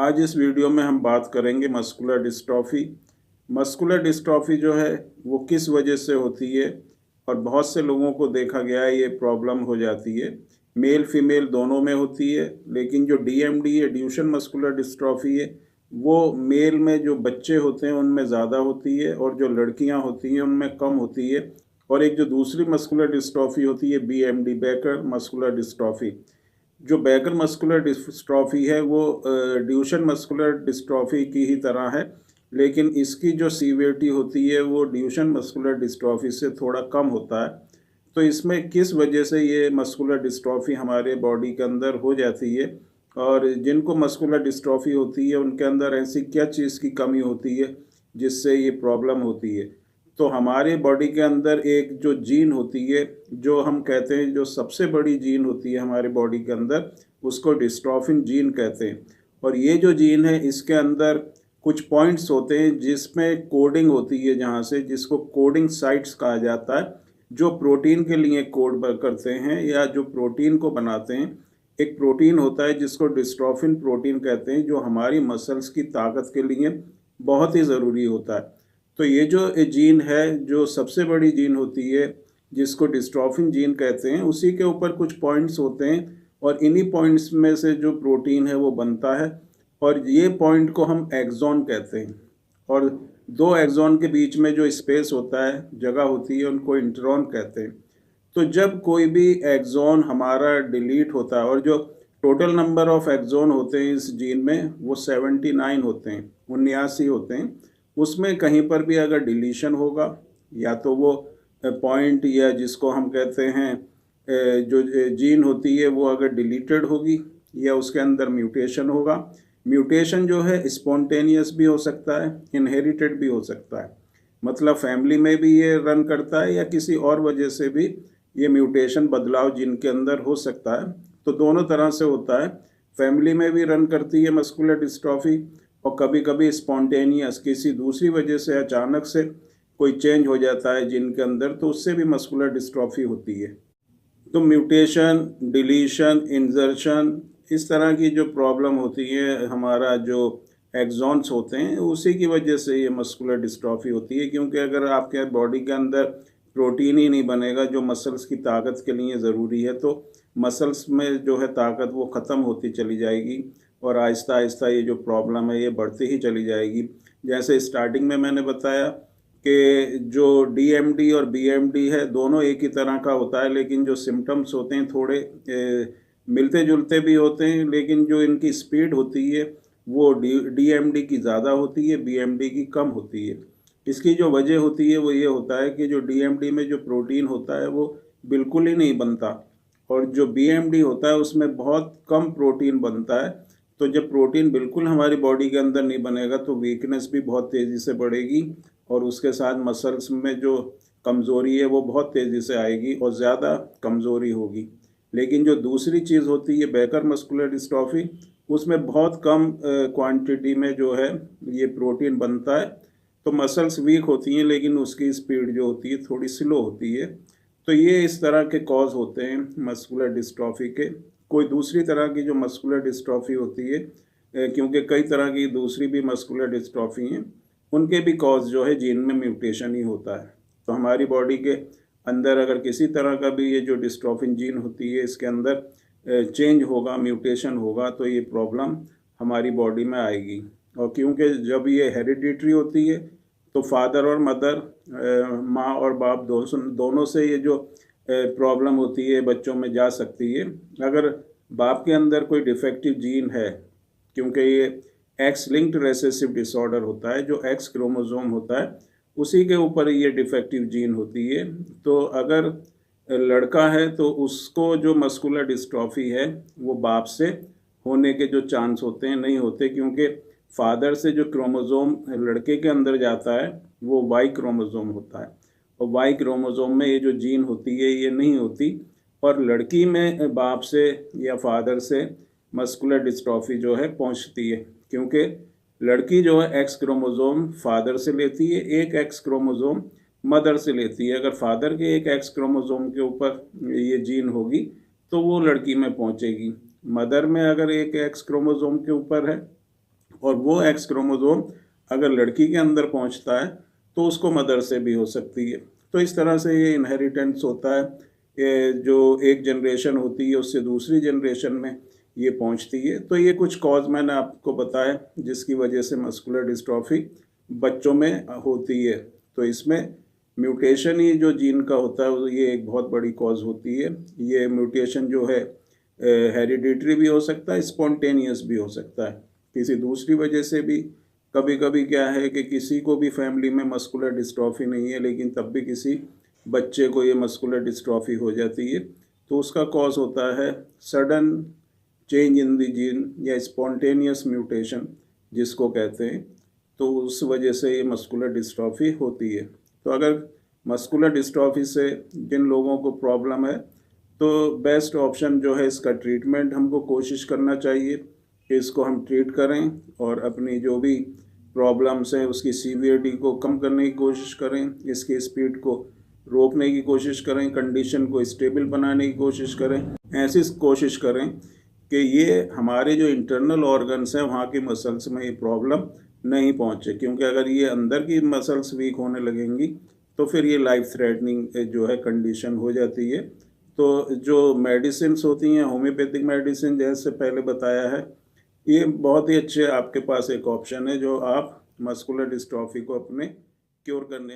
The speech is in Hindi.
आज इस वीडियो में हम बात करेंगे मस्कुलर डिस्ट्रॉफी। मस्कुलर डिस्ट्रॉफी जो है वो किस वजह से होती है और बहुत से लोगों को देखा गया है ये प्रॉब्लम हो जाती है। मेल फीमेल दोनों में होती है, लेकिन जो डीएमडी है, ड्यूशेन मस्कुलर डिस्ट्रॉफी है, वो मेल में जो बच्चे होते हैं उनमें ज़्यादा होती है और जो लड़कियां होती हैं उनमें कम होती है। और एक जो दूसरी मस्कुलर डिस्ट्रॉफी होती है बीएमडी, बैकर मस्कुलर डिस्ट्रॉफी। जो बैकर मस्कुलर डिस्ट्रॉफी है वो ड्यूशेन मस्कुलर डिस्ट्रॉफी की ही तरह है, लेकिन इसकी जो सीवियरिटी होती है वो ड्यूशेन मस्कुलर डिस्ट्रॉफी से थोड़ा कम होता है। तो इसमें किस वजह से ये मस्कुलर डिस्ट्रॉफी हमारे बॉडी के अंदर हो जाती है और जिनको मस्कुलर डिस्ट्रॉफी होती है उनके अंदर ऐसी क्या चीज़ की कमी होती है जिससे ये प्रॉब्लम होती है। तो हमारे बॉडी के अंदर एक जो जीन होती है, जो हम कहते हैं जो सबसे बड़ी जीन होती है हमारे बॉडी के अंदर, उसको डिस्ट्रॉफिन जीन कहते हैं। और ये जो जीन है इसके अंदर कुछ पॉइंट्स होते हैं जिसमें कोडिंग होती है, जहाँ से जिसको कोडिंग साइट्स कहा जाता है, जो प्रोटीन के लिए कोड करते हैं या जो प्रोटीन को बनाते हैं। एक प्रोटीन होता है जिसको डिस्ट्रॉफिन प्रोटीन कहते हैं, जो हमारी मसल्स की ताकत के लिए बहुत ही ज़रूरी होता है। तो ये जो जीन है, जो सबसे बड़ी जीन होती है जिसको डिस्ट्रॉफिन जीन कहते हैं, उसी के ऊपर कुछ पॉइंट्स होते हैं और इन्हीं पॉइंट्स में से जो प्रोटीन है वो बनता है। और ये पॉइंट को हम एक्सॉन कहते हैं। और दो एक्सॉन के बीच में जो स्पेस होता है, जगह होती है, उनको इंट्रॉन कहते हैं। तो जब कोई भी एक्सॉन हमारा डिलीट होता है, और जो टोटल नंबर ऑफ एक्सॉन होते हैं इस जीन में वो 79 होते हैं, 79 होते हैं। उसमें कहीं पर भी अगर डिलीशन होगा, या तो वो पॉइंट या जिसको हम कहते हैं जो जीन होती है वो अगर डिलीटेड होगी, या उसके अंदर म्यूटेशन होगा। म्यूटेशन जो है स्पॉन्टेनियस भी हो सकता है, इनहेरिटेड भी हो सकता है, मतलब फैमिली में भी ये रन करता है या किसी और वजह से भी ये म्यूटेशन बदलाव जीन के अंदर हो सकता है। तो दोनों तरह से होता है, फैमिली में भी रन करती है मस्कुलर डिस्ट्रॉफी, और कभी कभी स्पॉन्टेनियस किसी दूसरी वजह से अचानक से कोई चेंज हो जाता है जीन के अंदर, तो उससे भी मस्कुलर डिस्ट्रॉफी होती है। तो म्यूटेशन, डिलीशन, इंजर्शन, इस तरह की जो प्रॉब्लम होती है, हमारा जो एक्सॉन्स होते हैं उसी की वजह से ये मस्कुलर डिस्ट्रॉफी होती है। क्योंकि अगर आपके बॉडी के अंदर प्रोटीन ही नहीं बनेगा जो मसल्स की ताकत के लिए ज़रूरी है, तो मसल्स में जो है ताकत वो ख़त्म होती चली जाएगी और आहिस्ता आहिस्ता ये जो प्रॉब्लम है ये बढ़ती ही चली जाएगी। जैसे स्टार्टिंग में मैंने बताया कि जो डीएमडी और बीएमडी है दोनों एक ही तरह का होता है, लेकिन जो सिम्टम्स होते हैं थोड़े मिलते जुलते भी होते हैं, लेकिन जो इनकी स्पीड होती है वो डीएमडी की ज़्यादा होती है, बीएमडी की कम होती है। इसकी जो वजह होती है वो ये होता है कि जो डीएमडी में जो प्रोटीन होता है वो बिल्कुल ही नहीं बनता, और जो बीएमडी होता है उसमें बहुत कम प्रोटीन बनता है। तो जब प्रोटीन बिल्कुल हमारी बॉडी के अंदर नहीं बनेगा तो वीकनेस भी बहुत तेज़ी से बढ़ेगी, और उसके साथ मसल्स में जो कमज़ोरी है वो बहुत तेज़ी से आएगी और ज़्यादा कमज़ोरी होगी। लेकिन जो दूसरी चीज़ होती है बैकर मस्कुलर डिस्ट्रॉफी, उसमें बहुत कम क्वांटिटी में जो है ये प्रोटीन बनता है, तो मसल्स वीक होती हैं लेकिन उसकी स्पीड जो होती है थोड़ी स्लो होती है। तो ये इस तरह के कॉज होते हैं मस्कुलर डिस्ट्रॉफी के। कोई दूसरी तरह की जो मस्कुलर डिस्ट्रॉफी होती है, क्योंकि कई तरह की दूसरी भी मस्कुलर डिस्ट्रॉफी हैं, उनके भी कॉज जो है जीन में म्यूटेशन ही होता है। तो हमारी बॉडी के अंदर अगर किसी तरह का भी ये जो डिस्ट्रॉफिन जीन होती है इसके अंदर चेंज होगा, म्यूटेशन होगा, तो ये प्रॉब्लम हमारी बॉडी में आएगी। और क्योंकि जब ये हेरिडिटरी होती है तो फादर और मदर, माँ और बाप दोनों से ये जो प्रॉब्लम होती है बच्चों में जा सकती है। अगर बाप के अंदर कोई डिफेक्टिव जीन है, क्योंकि ये एक्स लिंक्ड रेसेसिव डिसऑर्डर होता है, जो एक्स क्रोमोसोम होता है उसी के ऊपर ये डिफेक्टिव जीन होती है। तो अगर लड़का है तो उसको जो मस्कुलर डिस्ट्रॉफी है वो बाप से होने के जो चांस होते हैं नहीं होते, क्योंकि फादर से जो क्रोमोसोम लड़के के अंदर जाता है वो वाई क्रोमोसोम होता है, और वाई क्रोमोसोम में ये जो जीन होती है ये नहीं होती। और लड़की में बाप से या फादर से मस्कुलर डिस्ट्रॉफी जो है पहुंचती है, क्योंकि लड़की जो है एक्स क्रोमोसोम फादर से लेती है, एक एक्स क्रोमोसोम मदर से लेती है। अगर फादर के एक एक्स क्रोमोसोम के ऊपर ये जीन होगी तो वो लड़की में पहुंचेगी। मदर में अगर एक एक्स क्रोमोसोम के ऊपर है और वो एक्स क्रोमोसोम अगर लड़की के अंदर पहुंचता है तो उसको मदर से भी हो सकती है। तो इस तरह से ये इनहेरिटेंस होता है, ये जो एक जनरेशन होती है उससे दूसरी जनरेशन में ये पहुंचती है। तो ये कुछ कॉज मैंने आपको बताया जिसकी वजह से मस्कुलर डिस्ट्रॉफी बच्चों में होती है। तो इसमें म्यूटेशन ही जो जीन का होता है ये एक बहुत बड़ी कॉज होती है। ये म्यूटेशन जो है हेरिडिटरी भी हो सकता है, स्पॉन्टेनियस भी हो सकता है, किसी दूसरी वजह से भी। कभी कभी क्या है कि किसी को भी फैमिली में मस्कुलर डिस्ट्रॉफी नहीं है लेकिन तब भी किसी बच्चे को ये मस्कुलर डिस्ट्रॉफी हो जाती है। तो उसका कॉज होता है sudden change in the gene या स्पॉन्टेनियस म्यूटेशन जिसको कहते हैं। तो उस वजह से ये मस्कुलर डिस्ट्रॉफी होती है। तो अगर मस्कुलर डिस्ट्रॉफी से जिन लोगों को प्रॉब्लम है तो बेस्ट ऑप्शन जो है इसका ट्रीटमेंट हमको कोशिश करना चाहिए कि इसको हम ट्रीट करें और अपनी जो भी प्रॉब्लम्स हैं उसकी सीवियरिटी को कम करने की कोशिश करें, इसकी स्पीड को रोकने की कोशिश करें, कंडीशन को स्टेबल बनाने की कोशिश करें। ऐसी कोशिश करें कि ये हमारे जो इंटरनल ऑर्गन्स हैं वहाँ की मसल्स में ये प्रॉब्लम नहीं पहुँचे, क्योंकि अगर ये अंदर की मसल्स वीक होने लगेंगी तो फिर ये लाइफ थ्रेटनिंग जो है कंडीशन हो जाती है। तो जो मेडिसिन्स होती हैं, होम्योपैथिक मेडिसिन जैसे पहले बताया है, ये बहुत ही अच्छे आपके पास एक ऑप्शन है जो आप मस्कुलर डिस्ट्रॉफी को अपने क्योर करने